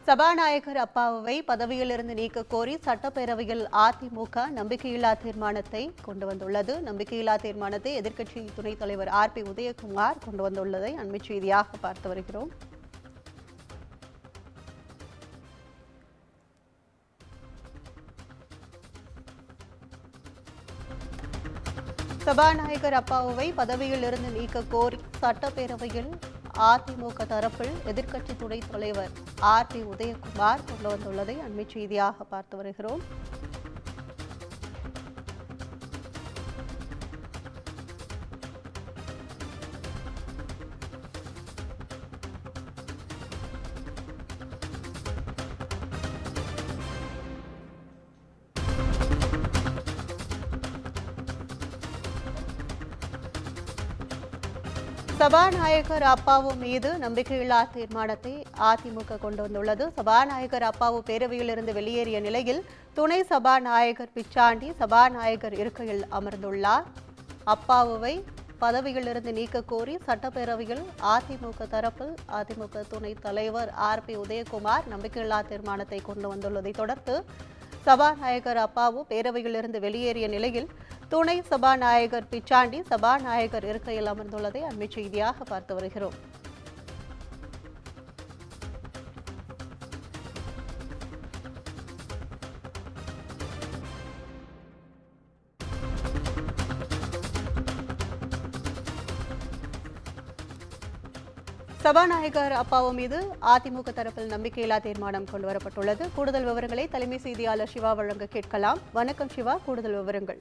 சபாநாயகர் அப்பாவை பதவியிலிருந்து நீக்க கோரி சட்டப்பேரவையில் அதிமுக நம்பிக்கையில்லா தீர்மானத்தை கொண்டு வந்துள்ளது. நம்பிக்கையில்லா தீர்மானத்தை எதிர்க்கட்சி துணைத் தலைவர் RP உதயகுமார் கொண்டு வந்துள்ளதை அண்மை செய்தியாக பார்த்து வருகிறோம். சபாநாயகர் அப்பாவை பதவியிலிருந்து நீக்க கோரி சட்டப்பேரவையில் அதிமுக தரப்பில் எதிர்க்கட்சி துணைத் தலைவர் RP உதயகுமார் கொண்டு வந்துள்ளதை அண்மை செய்தியாக பார்த்து வருகிறோம். சபாநாயகர் அப்பாவு மீது நம்பிக்கையில்லா தீர்மானத்தை அதிமுக கொண்டு வந்துள்ளது. சபாநாயகர் அப்பாவு பேரவையிலிருந்து வெளியேறிய நிலையில் துணை சபாநாயகர் பிச்சாண்டி சபாநாயகர் இருக்கையில் அமர்ந்துள்ளார். அப்பாவுவை பதவியிலிருந்து நீக்க கோரி சட்டப்பேரவையில் அதிமுக தரப்பில் அதிமுக துணைத் தலைவர் RP உதயகுமார் நம்பிக்கையில்லா தீர்மானத்தை கொண்டு வந்துள்ளதை தொடர்ந்து சபாநாயகர் அப்பாவு பேரவையிலிருந்து வெளியேறிய நிலையில் துணை சபாநாயகர் பிச்சாண்டி சபாநாயகர் இருக்கையில் அமர்ந்துள்ளதை அண்மை செய்தியாக பார்த்து வருகிறோம். சபாநாயகர் அப்பாவு மீது அதிமுக தரப்பில் நம்பிக்கையில்லா தீர்மானம் கொண்டு வரப்பட்டுள்ளது. கூடுதல் விவரங்களை தலைமை செய்தியாளர் சிவா வழங்க கேட்கலாம். வணக்கம் சிவா, கூடுதல் விவரங்கள்.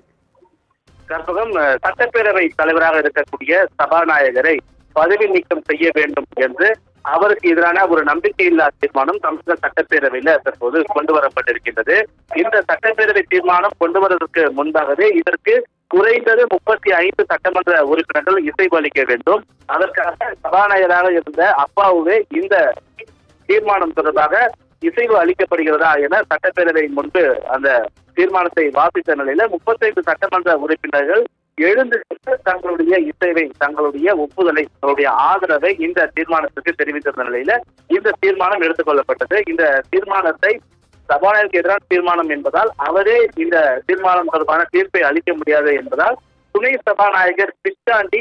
கற்பகம், சட்டப்பேரவை தலைவராக இருக்கக்கூடிய சபாநாயகரை பதவி நீக்கம் செய்ய வேண்டும் என்று அவருக்கு எதிரான ஒரு நம்பிக்கையில்லா தீர்மானம் தமிழக சட்டப்பேரவையில தற்போது கொண்டு வரப்பட்டிருக்கின்றது. இந்த சட்டப்பேரவை தீர்மானம் கொண்டு வருவதற்கு முன்பாகவே இதற்கு குறைந்தது 35 சட்டமன்ற உறுப்பினர்கள் இசைவு அளிக்க வேண்டும். அதற்காக சபாநாயகராக இருந்த அப்பாவுவே இந்த தீர்மானம் தொடர்பாக இசைவு அளிக்கப்படுகிறதா என சட்டப்பேரவையின் முன்பு அந்த தீர்மானத்தை வாசித்த நிலையில 35 சட்டமன்ற உறுப்பினர்கள் எழுந்து தங்களுடைய இசைவை, தங்களுடைய ஒப்புதலை, தங்களுடைய ஆதரவை இந்த தீர்மானத்துக்கு தெரிவித்திருந்த நிலையில இந்த தீர்மானம் எடுத்துக் கொள்ளப்பட்டது. இந்த தீர்மானத்தை சபாநாயகருக்கு எதிரான தீர்மானம் என்பதால் அவரே இந்த தீர்மானம் தொடர்பான தீர்ப்பை அளிக்க முடியாது என்பதால் துணை சபாநாயகர் பிச்சாண்டி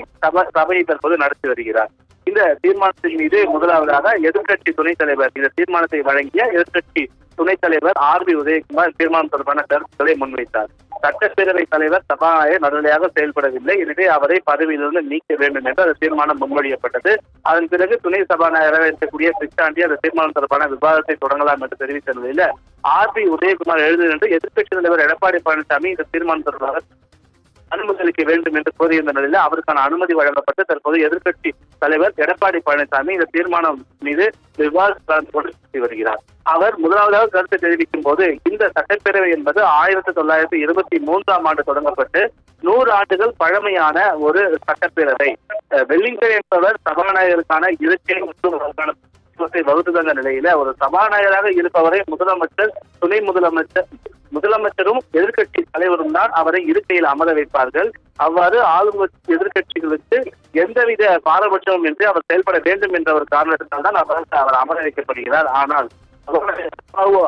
சபையை தற்போது நடத்தி வருகிறார். இந்த தீர்மானத்தின் மீது முதலாவதாக எதிர்க்கட்சி துணைத் தலைவர், இந்த தீர்மானத்தை வழங்கிய எதிர்க்கட்சி துணைத் தலைவர் RP உதயகுமார் தீர்மானம் தொடர்பான கருத்துக்களை முன்வைத்தார். சட்டப்பேரவை தலைவர் சபாநாயகர் நடுநிலையாக செயல்படவில்லை, எனவே அவரை பதவியிலிருந்து நீக்க வேண்டும் என்று அந்த தீர்மானம் முன்மொழியப்பட்டது. அதன் பிறகு துணை சபாநாயகராக இருக்கக்கூடிய பிச்சாண்டி அந்த தீர்மானம் தொடர்பான விவாதத்தை தொடங்கலாம் என்று தெரிவித்த நிலையில RP உதயகுமார் எழுது என்று எதிர்க்கட்சி தலைவர் எடப்பாடி பழனிசாமி இந்த தீர்மானம் தொடர்பாக அனுமதி அளிக்க வேண்டும் என்று கோரியிருந்த நிலையில அவருக்கான அனுமதி வழங்கப்பட்டு தற்போது எதிர்க்கட்சி தலைவர் எடப்பாடி பழனிசாமி இந்த தீர்மானம் மீது விவாதித்து வருகிறார். அவர் முதலாவதாக கருத்து தெரிவிக்கும் போது இந்த சட்டப்பேரவை என்பது 1923ஆம் ஆண்டு தொடங்கப்பட்டு 100 ஆண்டுகள் பழமையான ஒரு சட்டப்பேரவை. வெல்லிங்டன் என்பவர் சபாநாயகருக்கான இருக்கை மற்றும் வகுத்து தந்த நிலையில ஒரு சபாநாயகராக இருப்பவரை முதலமைச்சர், துணை முதலமைச்சரும் எதிர்க்கட்சி தலைவரும் தான் அவரை இருக்கையில் அமர வைப்பார்கள். அவ்வாறு ஆளும் எதிர்க்கட்சிகளுக்கு எந்தவித பாரபட்சமும் இன்றி அவர் செயல்பட வேண்டும் என்ற ஒரு காரணத்தினால் தான் அவர் அமர வைக்கப்படுகிறார். ஆனால்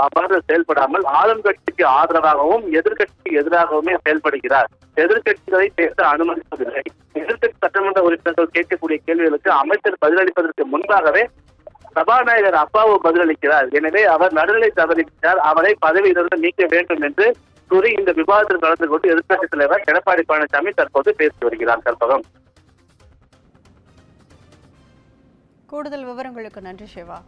அவ்வாறு செயல்படாமல் ஆளும் கட்சிக்கு ஆதரவாகவும் எதிர்க்கட்சிக்கு எதிராகவுமே செயல்படுகிறார். எதிர்க்கட்சிகளை பேச அனுமதிப்பதில்லை. எதிர்க்கட்சி சட்டமன்ற உறுப்பினர்கள் கேட்கக்கூடிய கேள்விகளுக்கு அமைச்சர் பதிலளிப்பதற்கு முன்பாகவே சபாநாயகர் அப்பாவு பதிலளிக்கிறார். எனவே அவர் நடுநிலை தவறிவிட்டார், அவரை பதவியிலிருந்து நீக்க வேண்டும் என்று கூறி இந்த விவாதத்தில் கலந்து கொண்டு எதிர்க்கட்சித் தலைவர் எடப்பாடி பழனிசாமி தற்போது பேசி வருகிறார். கற்பகம், கூடுதல் விவரங்களுக்கு நன்றி சிவா.